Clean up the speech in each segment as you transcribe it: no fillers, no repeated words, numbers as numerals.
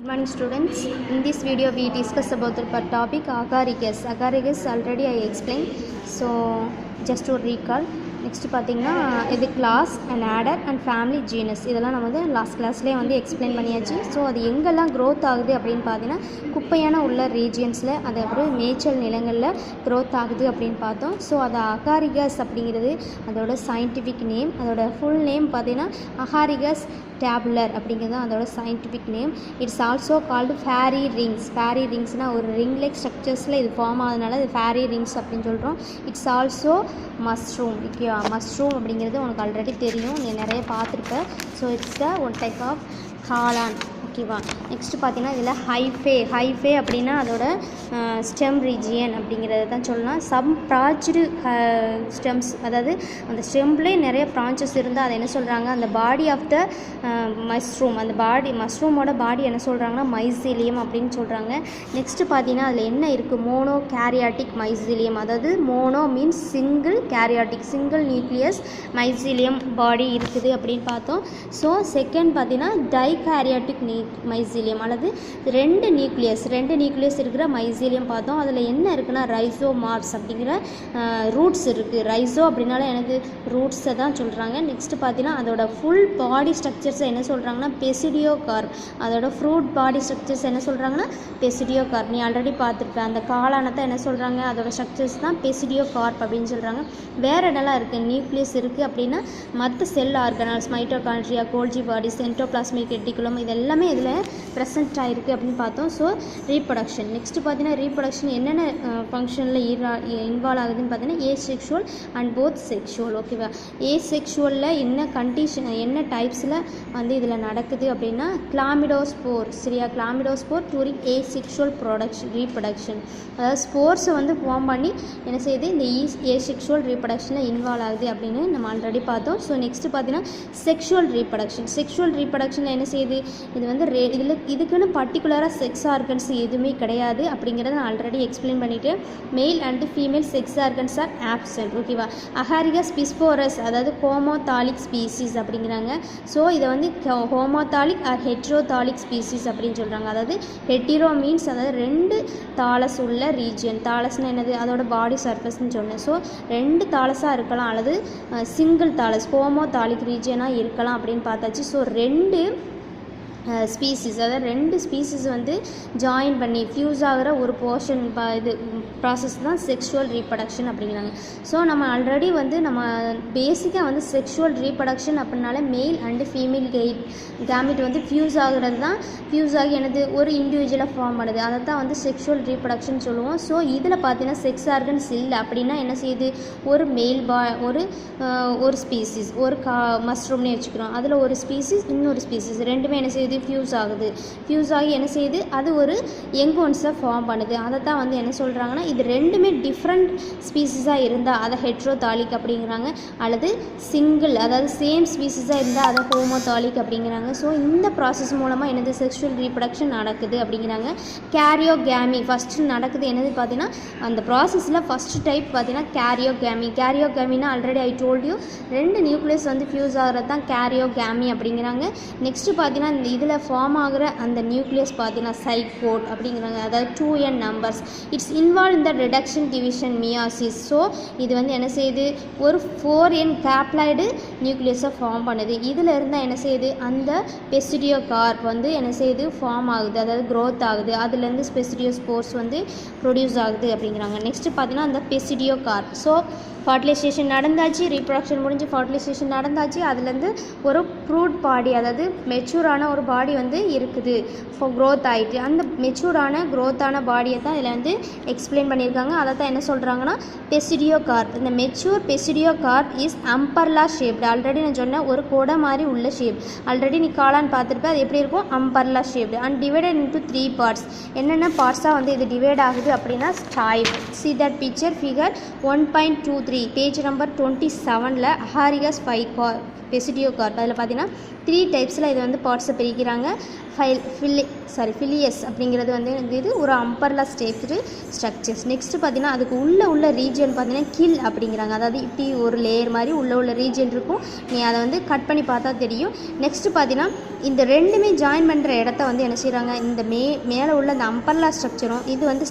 Morning students, in this video we discuss about the topic agaricus. Agaricus already I explained, so just to recall. Next பார்த்தீங்கன்னா இது class and order and family genus இதெல்லாம் நம்ம வந்து last கிளாஸ்லேயே வந்து explain பண்ணியாச்சு. So அது எங்கெல்லாம் growth ஆகுது அப்படின்னு பார்த்தீங்கன்னா குப்பையான உள்ள ரீஜியன்ஸில் அது அப்புறம் மேய்ச்சல் நிலங்களில் க்ரோத் ஆகுது அப்படின்னு பார்த்தோம். ஸோ அது அகாரிகஸ் அப்படிங்கிறது அதோட சயின்டிஃபிக் நேம். அதோட ஃபுல் நேம் பார்த்தீங்கன்னா அகாரிகஸ் டேபுலர் அப்படிங்கிறது தான் அதோட scientific name. It's also called fairy rings. Fairy ரிங்ஸ்னால் ஒரு ரிங் லைக் ஸ்ட்ரக்சர்ஸில் இது ஃபார்ம் ஆகுதுனால இது ஃபேரி ரிங்ஸ் அப்படின்னு சொல்கிறோம். It's also mushroom. Okay, mushroom அப்படிங்கிறது உனக்கு ஆல்ரெடி தெரியும், நீ நிறைய பார்த்துருப்ப. So it's the one type of காளான். ஓகேவா. நெக்ஸ்ட்டு பார்த்தீங்கன்னா இதில் ஹைஃபே அப்படின்னா அதோட ஸ்டெம் ரீஜியன் அப்படிங்கிறத தான் சொல்லலாம். சம் ப்ராஞ்ச்டு ஸ்டெம்ஸ், அதாவது அந்த ஸ்டெம்லேயே நிறைய ப்ரான்ச்சஸ் இருந்தால் அதை என்ன சொல்கிறாங்க, அந்த பாடி ஆஃப் த மஷ்ரூம், அந்த மஷ்ரூமோட பாடி என்ன சொல்கிறாங்கன்னா மைசீலியம் அப்படின்னு சொல்கிறாங்க. நெக்ஸ்ட்டு பார்த்தீங்கன்னா அதில் என்ன இருக்குது, மோனோ கேரியாட்டிக் மைசீலியம். அதாவது mono means single, karyotic single nucleus mycelium body இருக்குது அப்படின்னு பார்த்தோம். ஸோ செகண்ட் பார்த்தீங்கன்னா டைகேரியாட்டிக் மைசீலியம், அல்லது ரெண்டு நியூக்ளியஸ் இருக்கிற மைசீலியம் பார்த்தோம். அதில் என்ன இருக்குன்னா ரைசோமார்ப்ஸ் அப்படிங்கிற ரூட்ஸ் இருக்குது. ரைசோ அப்படின்னால எனக்கு ரூட்ஸை தான் சொல்கிறாங்க. நெக்ஸ்ட்டு பார்த்தீங்கன்னா அதோட ஃபுல் பாடி ஸ்ட்ரக்சர்ஸை என்ன சொல்கிறாங்கன்னா பெசிடியோகார்ப். அதோட ஃப்ரூட் பாடி ஸ்ட்ரக்சர்ஸ் என்ன சொல்கிறாங்கன்னா பெசிடியோகார்ப். நீ ஆல்ரெடி பார்த்துருப்பேன். அந்த காளானத்தை என்ன சொல்கிறாங்க, அதோட ஸ்ட்ரக்சர்ஸ் தான் பெசிடியோகார்ப் அப்படின்னு சொல்கிறாங்க. வேறு என்னெல்லாம் இருக்குது, நியூக்ளியஸ் இருக்குது அப்படின்னா மற்ற செல் ஆர்கனல்ஸ், மைட்டோகாண்ட்ரியா, கோல்ஜி பாடி, சென்டோபிளாஸ்மிக் ரெட்டிகுலம் இதெல்லாமே இதில் ப்ரெசென்ட் ஆகிருக்கு அப்படின்னு பார்த்தோம். So reproduction. நெக்ஸ்ட்டு பார்த்தீங்கன்னா ரீப்ரொடக்ஷன் என்னென்ன ஃபங்க்ஷனில் இன்வால்வ் ஆகுதுன்னு பார்த்தீங்கன்னா ஏசெக்ஷுவல் அண்ட் போத் செக்ஷுவல். ஓகேவா. ஏசெக்ஷுவலில் என்ன கண்டிஷன், என்ன டைப்ஸில் வந்து இதில் நடக்குது அப்படின்னா கிளாமிடோஸ்போர். சரியா, கிளாமிடோஸ்போர் டூரிங் ஏசெக்ஷுவல் ரீப்ரொடக்ஷன். அதாவது ஸ்போர்ஸை வந்து ஃபார்ம் பண்ணி என்ன செய்யுது, இந்த ஏசெக்ஷுவல் ரீப்ரொடக்ஷனில் இன்வால்வ் ஆகுது அப்படின்னு நம்ம ஆல்ரெடி பார்த்தோம். ஸோ நெக்ஸ்ட்டு பார்த்தீங்கன்னா செக்ஷுவல் ரீப்ரொடக்ஷனில் என்ன செய்யுது, இது வந்து இதுக்குன்னு பர்டிகுலராக செக்ஸ் ஆர்கன்ஸ் எதுவுமே கிடையாது அப்படிங்கிறத நான் ஆல்ரெடி எக்ஸ்பிளைன் பண்ணிவிட்டு, male and female sex organs R absent. ஓகேவா. அகாரிகஸ் பிஸ்போரஸ் அதாவது ஹோமோதாலிக் ஸ்பீசிஸ் அப்படிங்கிறாங்க. ஸோ இதை வந்து ஹோமோதாலிக் ஆர் ஹெட்ரோதாலிக் ஸ்பீசிஸ் அப்படின்னு சொல்கிறாங்க. அதாவது ஹெட்டிரோ மீன்ஸ் அதாவது ரெண்டு தாலஸ் உள்ள ரீஜியன். தாலஸ்னால் என்னது, அதோட பாடி சர்ஃபஸ்ன்னு சொன்னேன். ஸோ ரெண்டு தாலஸாக இருக்கலாம் அல்லது சிங்கிள் தாலஸ் ஹோமோதாலிக் ரீஜியனாக இருக்கலாம் அப்படின்னு பார்த்தாச்சு. ஸோ ரெண்டு ஸ்பீசிஸ், அதாவது ரெண்டு ஸ்பீசிஸ் வந்து ஜாயின் பண்ணி ஃபியூஸ் ஆகிற ஒரு போர்ஷன் இது ப்ராசஸ் தான் செக்ஷுவல் ரீப்ரொடக்ஷன் அப்படிங்கிறாங்க. ஸோ நம்ம ஆல்ரெடி வந்து நம்ம பேசிக்காக வந்து செக்ஷுவல் ரீப்ரொடக்ஷன் அப்படின்னாலே மேல் அண்டு ஃபீமேல் கேமிட் வந்து ஃபியூஸ் ஆகிறது தான். ஃபியூஸ் ஆகி எனது ஒரு இண்டிவிஜுவலாக ஃபார்ம் பண்ணுது, அதை தான் வந்து செக்ஷுவல் ரீப்ரொடக்ஷன் சொல்லுவோம். ஸோ இதில் பார்த்தீங்கன்னா செக்ஸ் ஆர்கன்ஸ் இல்லை அப்படின்னா என்ன செய்யுது, ஒரு மேல் ஒரு ஸ்பீசிஸ், ஒரு மஷ்ரூம்னே வச்சுக்கிறோம், அதில் ஒரு ஸ்பீசிஸ் இன்னொரு ஸ்பீசிஸ் ரெண்டுமே என்ன செய்யுது, ஃபியூஸ் ஆகி என்ன செய்யுது, அது ஒரு யங் ஒன்ஸை ஃபார்ம் பண்ணுது. அதை தான் வந்து என்ன சொல்கிறாங்கன்னா, இது ரெண்டுமே டிஃப்ரெண்ட் ஸ்பீசிஸாக இருந்தால் அதை ஹெட்ரோதாலிக் அப்படிங்கிறாங்க, அல்லது சிங்கிள் அதாவது சேம் ஸ்பீசிஸாக இருந்தால் அதை ஹோமோதாலிக் அப்படிங்கிறாங்க. ஸோ இந்த ப்ராசஸ் மூலமாக என்னது செக்ஷுவல் ரீப்ரொடக்ஷன் நடக்குது அப்படிங்கிறாங்க. கேரியோகேமி ஃபஸ்ட்டு நடக்குது. என்னது பார்த்தீங்கன்னா அந்த ப்ராசஸில் ஃபஸ்ட்டு டைப் பார்த்தீங்கன்னா கேரியோகேமினா ஆல்ரெடி ஐ டோல்ட் யூ, ரெண்டு நியூக்ளியஸ் வந்து ஃபியூஸ் ஆகிறது தான் கேரியோகேமி அப்படிங்கிறாங்க. நெக்ஸ்ட்டு பார்த்தீங்கன்னா இந்த இதில் ஃபார்ம் ஆகிற அந்த நியூக்ளியஸ் பார்த்தீங்கன்னா சைகோட் அப்படிங்கிறாங்க, அதாவது 2n numbers. It's involve in the reduction division meiosis. So இது வந்து என்ன செய்யுது, ஒரு 4n கேப்ளாய்டு நியூக்ளியஸை ஃபார்ம் பண்ணுது. இதில் இருந்தால் என்ன செய்யுது, அந்த பெசிடியோகார்ப் வந்து என்ன செய்யுது, ஃபார்ம் ஆகுது, அதாவது க்ரோத் ஆகுது. அதுலேருந்து ஸ்பெசிடியோஸ்போர்ஸ் வந்து ப்ரொடியூஸ் ஆகுது அப்படிங்கிறாங்க. நெக்ஸ்ட்டு பார்த்தீங்கன்னா அந்த பெசிடியோகார்ப். ஸோ ஃபர்டிலைசேஷன் நடந்தாச்சு, ரீப்ரொடக்ஷன் முடிஞ்சு ஃபர்டிலைசேஷன் நடந்தாச்சு. அதுலேருந்து ஒரு ஃப்ரூட் பாடி, அதாவது மெச்சூரான ஒரு பாடி வந்து இருக்குது, க்ரோத் ஆகிட்டு. அந்த மெச்சூரான க்ரோத்தான பாடியை தான் இதில் வந்து எக்ஸ்பிளைன் பண்ணியிருக்காங்க. அதை தான் என்ன சொல்கிறாங்கன்னா பெசிடியோகார்ப். இந்த mature basidiocarp is umbrella shaped. Already நான் சொன்னேன், ஒரு கொடை மாதிரி உள்ள ஷேப். ஆல்ரெடி நீ காளான் பார்த்துருப்பேன், அது எப்படி இருக்கும், umbrella shaped and divided into 3 parts. என்னென்ன பார்ட்ஸாக வந்து இது டிவைட் ஆகுது அப்படின்னா stipe. See that picture figure 1.23 page number 27ல் அகாரிகஸ் பெசிடியோகார்ப். அதில் பார்த்தீங்கன்னா 3 டைப்ஸில் இது வந்து பார்ட்ஸை பிரிக்கிறாங்க. ஃபிலியஸ் அப்படிங்கிறது வந்து இது ஒரு அம்பர்லா ஸ்ட்ரக்சர்ஸ். நெக்ஸ்ட்டு பார்த்தீங்கன்னா அதுக்கு உள்ள ரீஜன் பார்த்தீங்கன்னா கில் அப்படிங்கிறாங்க. அதாவது இப்படி ஒரு லேயர் மாதிரி உள்ள ரீஜன் இருக்கும். நீ அதை வந்து கட் பண்ணி பார்த்தா தெரியும். நெக்ஸ்ட்டு பார்த்தீங்கன்னா இந்த ரெண்டுமே ஜாயின் பண்ணுற இடத்த வந்து என்ன செய்கிறாங்க, இந்த மேலே உள்ள இந்த அம்பர்லா ஸ்ட்ரக்சரும் இது வந்து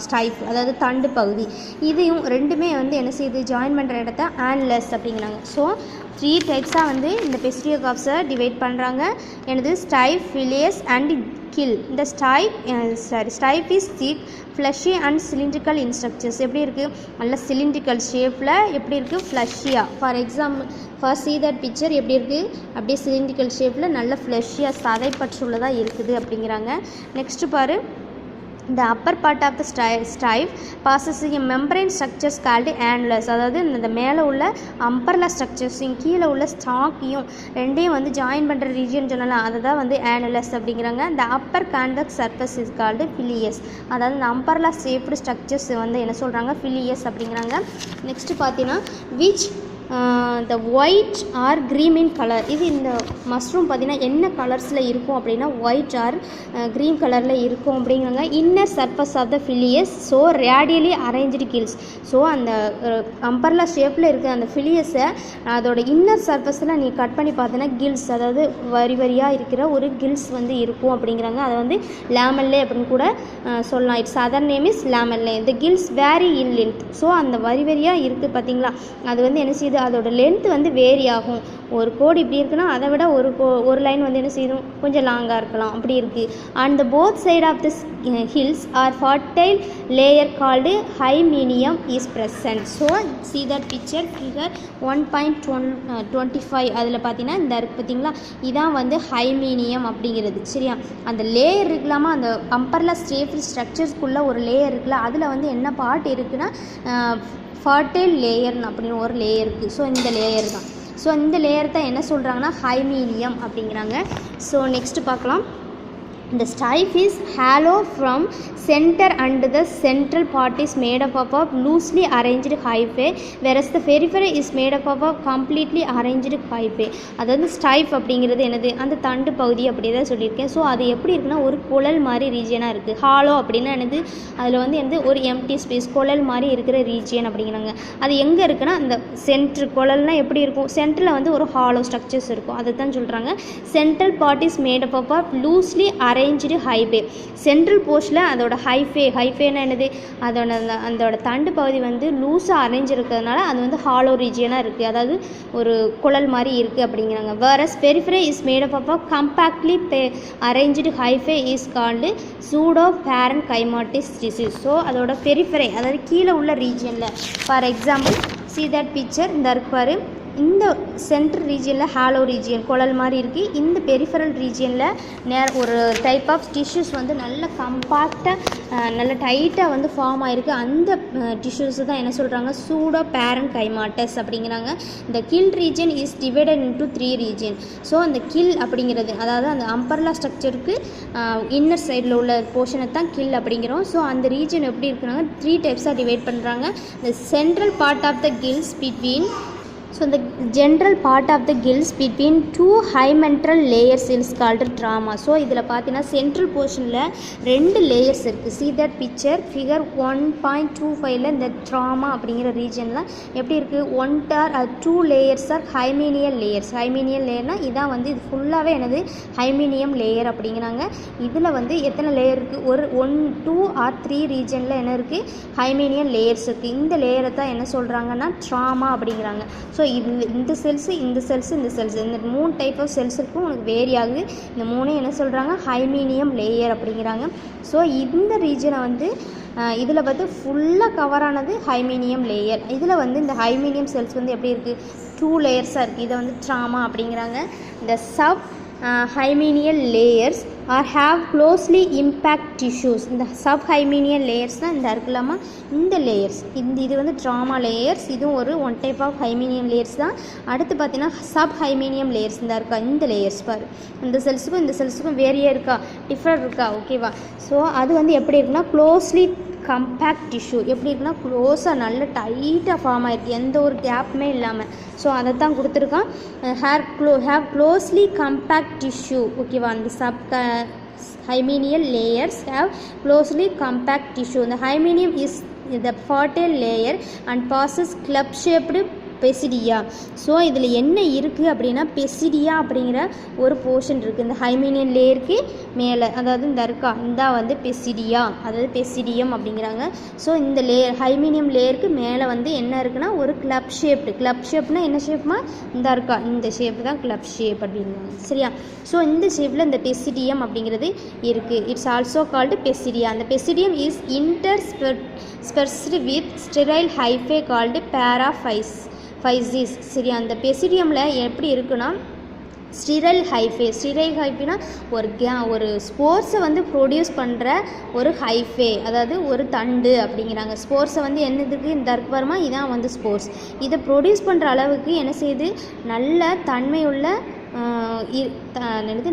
ஸ்டைப் அதாவது தண்டு பகுதி, இதையும் ரெண்டுமே வந்து என்ன செய்யுது, ஜாயின் பண்ணுற இடத்த ஆன்லஸ் அப்படிங்கிறாங்க. ஸோ 3 டைப்ஸாக வந்து இந்த பெசிடியோகார்ப்ஸை டிவைட் பண்ணுறாங்க. எனது ஸ்டைப், ஃபிலியஸ் அண்ட் கில். இந்த stipe is thick, fleshy and cylindrical in structures. எப்படி இருக்குது, நல்ல சிலிண்ட்ரிக்கல் ஷேப்பில் எப்படி இருக்குது, ஃப்ளஷியாக. For example see that picture எப்படி இருக்குது, அப்படியே சிலிண்ட்ரிக்கல் ஷேப்பில் நல்ல ஃப்ளஷியாக சதைப்பற்றுள்ளதாக இருக்குது அப்படிங்கிறாங்க. நெக்ஸ்ட்டு பாரு, the upper part of the stipe passes a membrane structures called annulus. அதாவது இந்த மேலே உள்ள அம்பர்லா ஸ்ட்ரக்சர்ஸையும் கீழே உள்ள ஸ்டாக்கையும் ரெண்டையும் வந்து ஜாயின் பண்ணுற ரீஜன் சொன்னலாம், அதை தான் வந்து annulus அப்படிங்கிறாங்க. the upper convex surface is called ஃபிலியஸ். அதாவது இந்த அம்பர்லா ஷேப்டு ஸ்ட்ரக்சர்ஸ் வந்து என்ன சொல்கிறாங்க, ஃபிலியஸ் அப்படிங்கிறாங்க. நெக்ஸ்ட்டு பார்த்தீங்கன்னா which the white or green in color. இது இந்த மஷ்ரூம் பார்த்திங்கன்னா என்ன கலர்ஸில் இருக்கும் அப்படின்னா ஒயிட் ஆர் க்ரீன் கலரில் இருக்கும் அப்படிங்கிறாங்க. Inner surface of the pileus so radially arrange gills. So அந்த அம்பர்லா ஷேப்பில் இருக்கிற அந்த ஃபிலியஸை அதோட இன்னர் சர்ஃபஸில் நீ கட் பண்ணி பார்த்தீங்கன்னா கில்ஸ், அதாவது வரியாக இருக்கிற ஒரு கில்ஸ் வந்து இருக்கும் அப்படிங்கிறாங்க. அதை வந்து லேமல்லே அப்படின்னு கூட சொல்லலாம். It's other name is lamellae. இந்த gills vary in length. So அந்த வரியாக இருக்குது பார்த்தீங்களா, அது வந்து என்ன செய்யுது, அதோட லென்த் வந்து வேரி ஆகும். ஒரு கோடு இப்படி இருக்குன்னா அதை விட ஒரு லைன் வந்து என்ன செய்யும், கொஞ்சம் லாங்காக இருக்கலாம், அப்படி இருக்குது. And the both side of this gills are fertile layer called hymenium is present. So see that picture figure 1.25. அதில் பார்த்தீங்கன்னா இந்த இருக்குது பார்த்தீங்களா, இதான் வந்து ஹைமீனியம் அப்படிங்கிறது. சரியா, அந்த லேயர் இருக்கலாமா, அந்த அம்பர்லா ஸ்ட்ரக்சர்ஸ்க்குள்ளே ஒரு லேயர் இருக்குல்ல, அதில் வந்து என்ன பார்ட் இருக்குன்னா ஃபர்டைல் லேயர்னு அப்படின்னு ஒரு லேயர் இருக்குது. ஸோ இந்த லேயர் தான். ஸோ இந்த லேயர் தான் என்ன சொல்கிறாங்கன்னா ஹைமீனியம் அப்படிங்கிறாங்க. ஸோ நெக்ஸ்ட்டு பார்க்கலாம். The stipe is hollow from center and the central part is made up of loosely arranged hyphae, whereas the periphery is made up of completely arranged hyphae. அதாவது ஸ்டைப் அப்படிங்கிறது என்னது, அந்த தண்டு பகுதி அப்படி தான் சொல்லியிருக்கேன். ஸோ அது எப்படி இருக்குன்னா ஒரு குழல் மாதிரி ரீஜியனாக இருக்குது. ஹாலோ அப்படின்னா என்னது, அதில் வந்து எந்த ஒரு எம்டி ஸ்பேஸ் குழல் மாதிரி இருக்கிற ரீஜியன் அப்படிங்கிறாங்க. அது எங்கே இருக்குன்னா அந்த சென்ட்ரு, குழல்னால் எப்படி இருக்கும், சென்டரில் வந்து ஒரு ஹாலோ ஸ்ட்ரக்சர்ஸ் இருக்கும், அதை தான் சொல்கிறாங்க. Central part is made up of loosely arrange hyphae. Central போர்ஷனில் அதோட ஹைஃபேனா என்னது, அதோட தண்டு பகுதி வந்து லூஸாக அரேஞ்ச் இருக்கிறதுனால அது வந்து ஹாலோ ரீஜியனாக இருக்குது, அதாவது ஒரு குழல் மாதிரி இருக்குது அப்படிங்கிறாங்க. Whereas periphery is made up of compactly arrange hyphae is called pseudo parenchymatous tissue. So அதோட பெரிஃபரே அதாவது கீழே உள்ள ரீஜியனில், for example see that picture, இந்த இருப்பார், இந்த சென்ட்ரல் ரீஜியனில் ஹாலோ ரீஜியன் குழல் மாதிரி இருக்குது. இந்த பெரிஃபரல் ரீஜியனில் ஒரு டைப் ஆஃப் டிஷ்யூஸ் வந்து நல்ல கம்பாக்டாக நல்ல டைட்டாக வந்து ஃபார்ம் ஆகிருக்கு. அந்த டிஷ்யூஸ் தான் என்ன சொல்கிறாங்க, சூடோ பேரன் கைமாட்டஸ் அப்படிங்கிறாங்க. இந்த gill region is divided into 3 region. So அந்த கில் அப்படிங்கிறது அதாவது அந்த அம்பர்லா ஸ்ட்ரக்சருக்கு இன்னர் சைடில் உள்ள போர்ஷனை தான் கில் அப்படிங்கிறோம். ஸோ அந்த ரீஜன் எப்படி இருக்குனாங்க 3 டைப்ஸாக டிவைட் பண்ணுறாங்க. இந்த central part of the gills between So the general part of the gills between 2 hymentral layers is called trauma. So இதில் பார்த்தீங்கன்னா சென்ட்ரல் போர்ஷனில் 2 லேயர்ஸ் இருக்குது. See that picture figure 1.25ல இந்த ட்ராமா அப்படிங்கிற ரீஜனில் எப்படி இருக்குது, 1 or 2 லேயர்ஸ் ஆர் ஹைமீனியல் லேயர்ஸ். ஹைமீனியல் லேயர்னால் இதான் வந்து இது ஃபுல்லாகவே என்னது ஹைமீனியம் லேயர் அப்படிங்கிறாங்க. இதில் வந்து எத்தனை லேயர் இருக்குது, ஒரு 1, 2 or 3 ரீஜனில் என்ன இருக்குது, ஹைமீனியல் லேயர்ஸ் இருக்குது. இந்த லேயரை தான் என்ன சொல்கிறாங்கன்னா ட்ராமா அப்படிங்கிறாங்க. ஸோ இந்த செல்ஸு இந்த செல்ஸ் இந்த 3 டைப் ஆஃப் செல்ஸ் இருக்கும், உனக்கு வேரி ஆகுது. இந்த 3 என்ன சொல்கிறாங்க ஹைமீனியம் லேயர் அப்படிங்கிறாங்க. ஸோ இந்த ரீஜனை வந்து இதில் பார்த்து ஃபுல்லாக கவர் ஆனது ஹைமீனியம் லேயர். இதில் வந்து இந்த ஹைமீனியம் செல்ஸ் வந்து எப்படி இருக்குது, 2 லேயர்ஸாக இருக்குது. இதை வந்து ட்ராமா அப்படிங்கிறாங்க. இந்த sub hymenial layers are have closely impact tissues. இந்த சப் ஹைமீனியன் லேயர்ஸ் தான் இந்த இருக்கலாமா இந்த லேயர்ஸ். இது வந்து ட்ராமா லேயர்ஸ், இதுவும் ஒரு ஒன் டைப் ஆஃப் ஹைமீனியம் லேயர்ஸ் தான். அடுத்து பார்த்தீங்கன்னா சப் ஹைமீனியம் லேயர்ஸ் இந்த இருக்கா இந்த லேயர்ஸ் பாரு. இந்த செல்ஸுக்கும் வேறையே இருக்கா, டிஃப்ரெண்ட் இருக்கா, ஓகேவா. ஸோ அது வந்து எப்படி இருக்குன்னா க்ளோஸ்லி கம்பேக்ட் டிஷ்யூ. எப்படி இருக்குன்னா க்ளோஸாக நல்ல டைட்டாக ஃபார்ம் ஆகிருக்கு, எந்த ஒரு கேப்புமே இல்லாமல். ஸோ அதை தான் கொடுத்துருக்கான். ஹேவ் க்ளோஸ்லி கம்பேக்ட் டிஷ்யூ, ஓகேவா. அந்த hymenial layers have closely compact tissue. The hymenium is the fertile layer and possesses club-shaped basidia. So இதில் என்ன இருக்குது அப்படின்னா பெசிடியா அப்படிங்கிற ஒரு போர்ஷன் இருக்குது இந்த ஹைமீனியன் லேயருக்கு மேலே, அதாவது இந்த இருக்கா இந்த வந்து பெசிடியா, அதாவது பெசிடியம் அப்படிங்கிறாங்க. ஸோ இந்த லேயர் ஹைமீனியம் லேயருக்கு மேலே வந்து என்ன இருக்குன்னா ஒரு கிளப் ஷேப்னா என்ன ஷேப்மா இந்த இருக்கா இந்த ஷேப் தான் கிளப் ஷேப் அப்படிங்கிறாங்க, சரியா. ஸோ இந்த ஷேப்பில் இந்த பெசிடியம் அப்படிங்கிறது இருக்குது. It's also called basidia. அந்த basidium is interspersed with sterile hyphae called paraphysis. சரியா. அந்த பெசிடியமில் எப்படி இருக்குன்னா ஸ்டிரைல் ஹைஃபேனா ஒரு ஸ்போர்ஸை வந்து ப்ரொடியூஸ் பண்ணுற ஒரு ஹைஃபே, அதாவது ஒரு தண்டு அப்படிங்கிறாங்க. ஸ்போர்ஸை வந்து என்னதுக்கு இந்த அர்ப்பரமாக இதான் வந்து ஸ்போர்ஸ். இதை ப்ரொடியூஸ் பண்ணுற அளவுக்கு என்ன செய்யுது நல்ல தன்மையுள்ள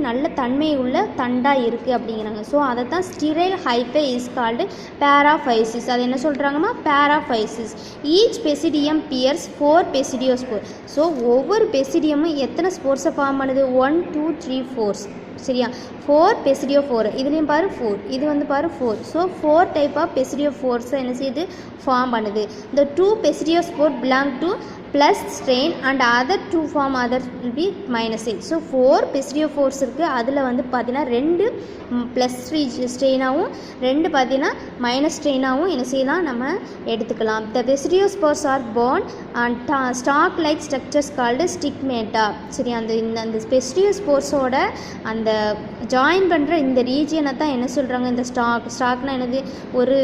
நல்ல தன்மையுள்ள தண்டாக இருக்குது அப்படிங்கிறாங்க. ஸோ அதை தான் sterile hyphae is called paraphyses. அது என்ன சொல்கிறாங்கன்னா paraphyses. Each basidium bears 4 basidiospore. So ஒவ்வொரு பெசிடியமும் எத்தனை ஸ்போர்ஸை ஃபார்ம் பண்ணுது 1 2 3 4, சரியா. 4 பெசிடியோஃபோர், இதுலேயும் பாரு 4, இது வந்து பாரு 4. ஸோ 4 டைப் ஆஃப் பெசிடியோஃபோர்ஸை என்ன செய்யுது ஃபார்ம் பண்ணுது. இந்த 2 basidiospore belong to plus strain and other 2 form other will be -8. So 4 பெசிடியோஃபோர்ஸ் இருக்குது. அதில் வந்து பார்த்தீங்கன்னா 2 ப்ளஸ் ஸ்ட்ரெயினாகவும் 2 பார்த்தீங்கன்னா மைனஸ் ஸ்ட்ரெயினாகவும் என்ன செய்யலாம் நம்ம எடுத்துக்கலாம். த பெசிடியோஸ்போர்ஸ் R born and stalk like structures called stigmata. சரி, அந்த பெசிடியோஸ்போர்ஸோட அந்த ஜாயின் பண்ணுற இந்த ரீஜியனை தான் என்ன சொல்கிறாங்க இந்த ஸ்டாக்னா என்னது ஒரு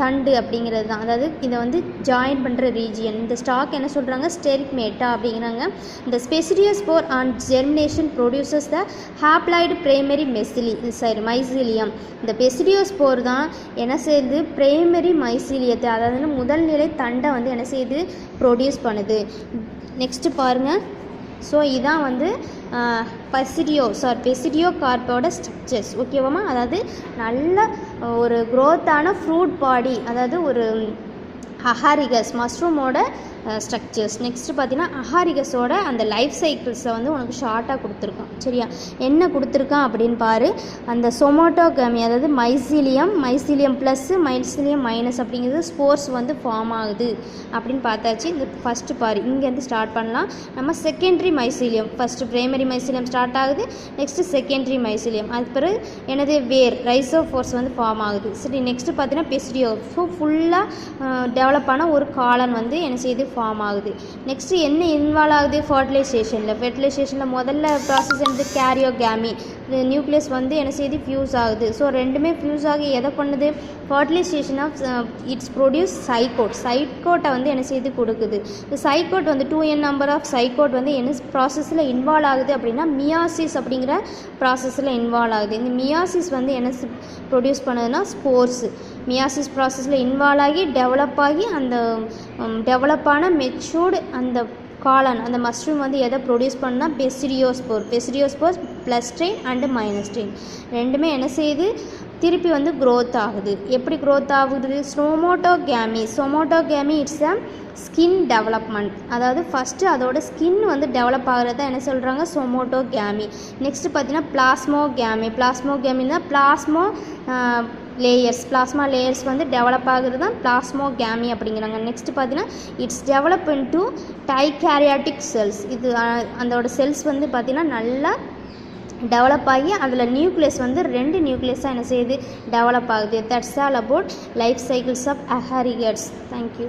தண்டு அப்படிங்கிறது தான். அதாவது இதை வந்து ஜாயின் பண்ணுற ரீஜியன் இந்த ஸ்டாக் என்ன சொல்கிறாங்க ஸ்டெரிக்மேட்டா அப்படிங்கிறாங்க. இந்த basidiospore on germination produces the haploid primary mycelium. இந்த பெசிடியோஸ்போர் தான் என்ன செய்யுது பிரைமரி மைசீலியத்தை, அதாவது முதல் நிலை தண்டை வந்து என்ன செய்யுது ப்ரொடியூஸ் பண்ணுது. நெக்ஸ்ட்டு பாருங்கள். ஸோ இதான் வந்து பெசிடியோ கார்ப்போட ஸ்ட்ரக்சர்ஸ், ஓகேவாமா. அதாவது நல்ல ஒரு க்ரோத்தான ஃப்ரூட் பாடி, அதாவது ஒரு அஹாரிகஸ் மஷ்ரூமோட ஸ்ட்ரக்சர்ஸ். நெக்ஸ்ட்டு பார்த்தீங்கன்னா அஹாரிகஸோட அந்த லைஃப் சைக்கிள்ஸை வந்து உனக்கு ஷார்ட்டாக கொடுத்துருக்கான், சரியா. என்ன கொடுத்துருக்கான் அப்படின்னு பாரு. அந்த சொமோட்டோகேமி, அதாவது மைசீலியம் ப்ளஸ்ஸு மைசீலியம் மைனஸ் அப்படிங்கிறது ஸ்போர்ஸ் வந்து ஃபார்ம் ஆகுது அப்படின்னு பார்த்தாச்சு. இந்த ஃபஸ்ட்டு பாரு இங்கேருந்து ஸ்டார்ட் பண்ணலாம். நம்ம secondary mycelium, first primary mycelium start ஆகுது, நெக்ஸ்ட்டு செகண்டரி மைசீலியம், அது பிறகு எனது ரைசோஃபோர்ஸ் வந்து ஃபார்ம் ஆகுது. சரி, நெக்ஸ்ட்டு பார்த்தீங்கன்னா பெசிடியோ. ஸோ ஃபுல்லாக டெவலப் ஆன ஒரு காலன் வந்து என்ன செய்யுது ஃபார்ம் ஆகுது. நெக்ஸ்ட்டு என்ன இன்வால்வ் ஆகுது ஃபெர்டிலைசேஷனில் முதல்ல ப்ராசஸ் என்னது கேரியோகேமி. நியூக்ளியஸ் வந்து என்ன செய்யுது ஃபியூஸ் ஆகுது. ஸோ ரெண்டுமே ஃபியூஸ் ஆகி எதை பண்ணுது ஃபர்டிலைசேஷன் ஆஃப் இட்ஸ் ப்ரொடியூஸ் சைக்கோட்டை வந்து என்ன செய்து கொடுக்குது. இந்த சைக்கோட் வந்து 2n நம்பர் ஆஃப் சைக்கோட் வந்து என்ன ப்ராசஸில் இன்வால்வ் ஆகுது அப்படின்னா மியாசிஸ் அப்படிங்கிற ப்ராசஸில் இன்வால்வ் ஆகுது. இந்த மியாசிஸ் வந்து என்ன ப்ரொடியூஸ் பண்ணுதுன்னா ஸ்போர்ஸ். மியாசிஸ் ப்ராசஸில் இன்வால்வ் ஆகி டெவலப் ஆகி அந்த டெவலப்பான மெச்சூர்டு அந்த காளான் அந்த மஷ்ரூம் வந்து எதை ப்ரொடியூஸ் பண்ணால் basidiospore plus strain and minus strain ரெண்டுமே என்ன செய்யுது திருப்பி வந்து க்ரோத் ஆகுது. எப்படி க்ரோத் ஆகுது சொமோட்டோகேமி இட்ஸ் அ ஸ்கின் டெவலப்மெண்ட். அதாவது ஃபஸ்ட்டு அதோட ஸ்கின் வந்து டெவலப் ஆகிறத என்ன சொல்கிறாங்க சொமோட்டோகேமி. நெக்ஸ்ட்டு பார்த்தீங்கன்னா பிளாஸ்மோகேமின்னா பிளாஸ்மா லேயர்ஸ் வந்து டெவலப் ஆகுறது தான் பிளாஸ்மோகேமி அப்படிங்கிறாங்க. நெக்ஸ்ட்டு பார்த்தீங்கன்னா இட்ஸ் டெவலப் இன்டு டைகேரியாட்டிக் செல்ஸ். இது அதோட செல்ஸ் வந்து பார்த்திங்கன்னா நல்லா டெவலப் ஆகி அதில் நியூக்ளியஸ் வந்து 2 நியூக்ளியஸாக என்ன செய்யுது டெவலப் ஆகுது. That's all about life cycles of agarics. Thank you.